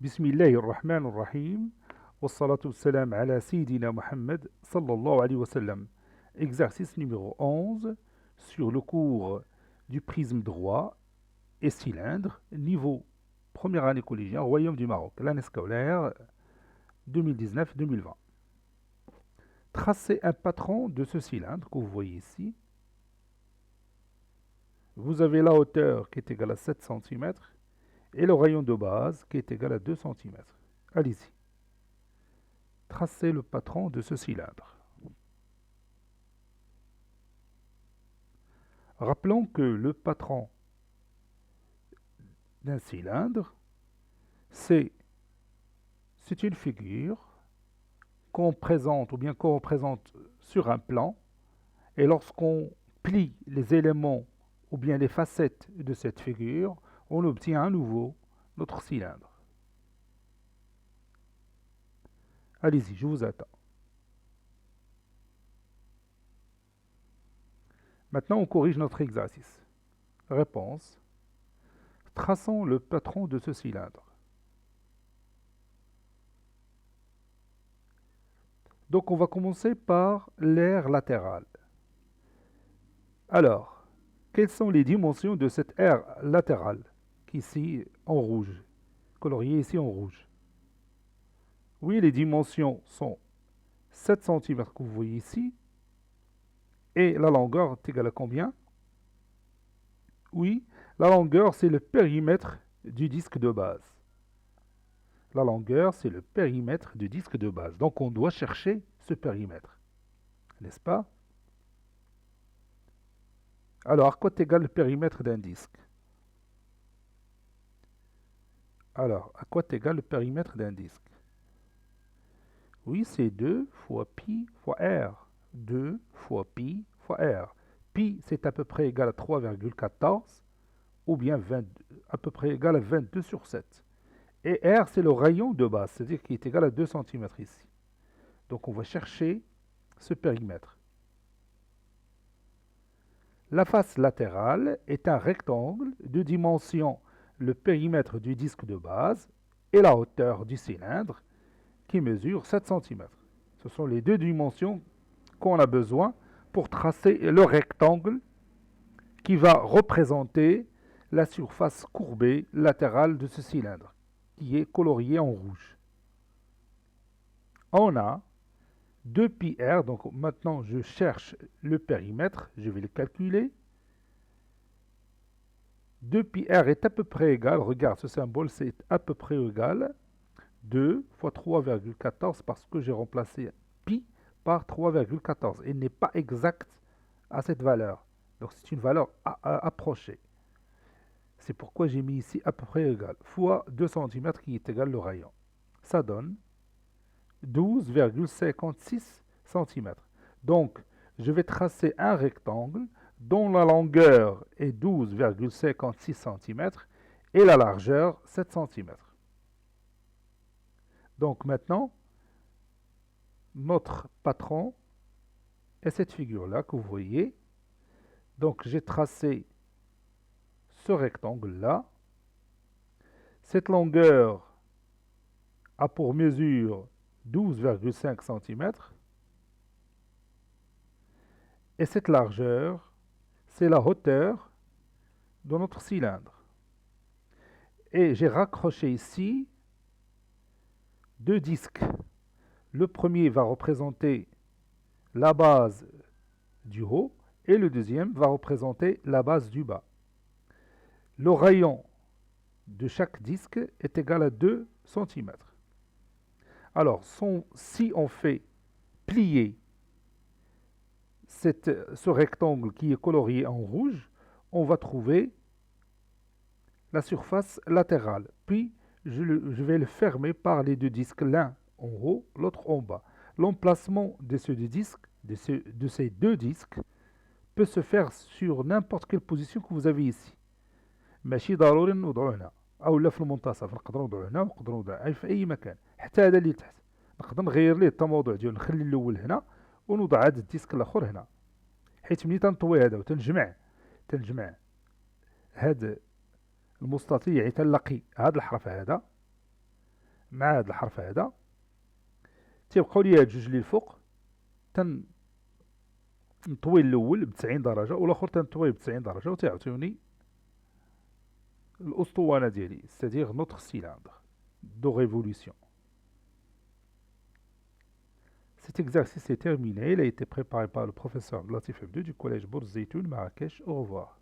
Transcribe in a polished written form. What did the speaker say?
بسم الله الرحمن الرحيم والصلاة والسلام على سيدنا Mohammed sallallahu alayhi wa sallam. Exercice numéro 11 sur le cours du prisme droit et cylindre, niveau première année collégienne, Royaume du Maroc, l'année scolaire 2019-2020. Tracez un patron de ce cylindre que vous voyez ici. Vous avez la hauteur qui est égale à 7 cm et le rayon de base qui est égal à 2 cm. Allez-y. Tracez le patron de ce cylindre. Rappelons que le patron d'un cylindre, c'est une figure qu'on présente ou bien qu'on représente sur un plan, et lorsqu'on plie les éléments ou bien les facettes de cette figure, on obtient à nouveau notre cylindre. Allez-y, je vous attends. Maintenant, on corrige notre exercice. Réponse. Traçons le patron de ce cylindre. Donc, on va commencer par l'aire latérale. Alors, quelles sont les dimensions de cette aire latérale, qui est ici en rouge, coloriée ici en rouge? Oui, les dimensions sont 7 cm que vous voyez ici, et la longueur est égale à combien? Oui, la longueur, c'est le périmètre du disque de base. La longueur, c'est le périmètre du disque de base. Donc, on doit chercher ce périmètre, n'est-ce pas? Alors, à quoi est égal le périmètre d'un disque? Alors, à quoi est égal le périmètre d'un disque? Oui, c'est 2 fois pi fois r. 2 fois pi fois r. Pi, c'est à peu près égal à 3,14 ou bien 20, à peu près égal à 22 sur 7. Et r, c'est le rayon de base, c'est-à-dire qu'il est égal à 2 cm ici. Donc, on va chercher ce périmètre. La face latérale est un rectangle de dimension le périmètre du disque de base et la hauteur du cylindre qui mesure 7 cm. Ce sont les deux dimensions qu'on a besoin pour tracer le rectangle qui va représenter la surface courbée latérale de ce cylindre, qui est colorié en rouge. On a 2 pi r, donc maintenant je cherche le périmètre, je vais le calculer. 2 pi r est à peu près égal, regarde ce symbole, c'est à peu près égal 2 fois 3,14 parce que j'ai remplacé pi par 3,14. Il n'est pas exact à cette valeur. Donc c'est une valeur approchée. C'est pourquoi j'ai mis ici à peu près égal fois 2 cm qui est égal le rayon. Ça donne 12,56 cm. Donc je vais tracer un rectangle dont la longueur est 12,56 cm et la largeur 7 cm. Donc maintenant, notre patron est cette figure-là que vous voyez. Donc j'ai tracé ce rectangle-là. Cette longueur a pour mesure 12,5 cm. Et cette largeur, c'est la hauteur de notre cylindre. Et j'ai raccroché ici deux disques. Le premier va représenter la base du haut et le deuxième va représenter la base du bas. Le rayon de chaque disque est égal à 2 cm. Alors, si on fait plier ce rectangle qui est colorié en rouge, on va trouver la surface latérale. Puis, je vais le fermer par les deux disques, l'un en haut, l'autre en bas. L'emplacement de ces deux disques peut se faire sur n'importe quelle position que vous avez ici. ماشي ضروري نوضعو هنا او لا في المنتصف، نقدروا نوضعو هنا ونقدروا نوضعو في اي مكان، حتى هذا اللي تحت نقدر نغير ليه التموضع ديالو، نخلي الاول هنا ونوضع هذا الديسك الاخر هنا، حيت ملي تنطوي هذا وتنجمع هذا المستطيل، يعني تنلقي هذا الحرف هذا مع هذا الحرف هذا تيبقاو لي هاد جوج اللي الفوق نطوي الاول ب90 درجه والاخر تنطويه ب90 درجه وتعطيوني الاسطوانه ديالي c'est-à-dire notre cylindre de révolution. Cet exercice est terminé. Il a été préparé par le professeur Latif Abdou du collège Bourz Zeytoun, Marrakech. Au revoir.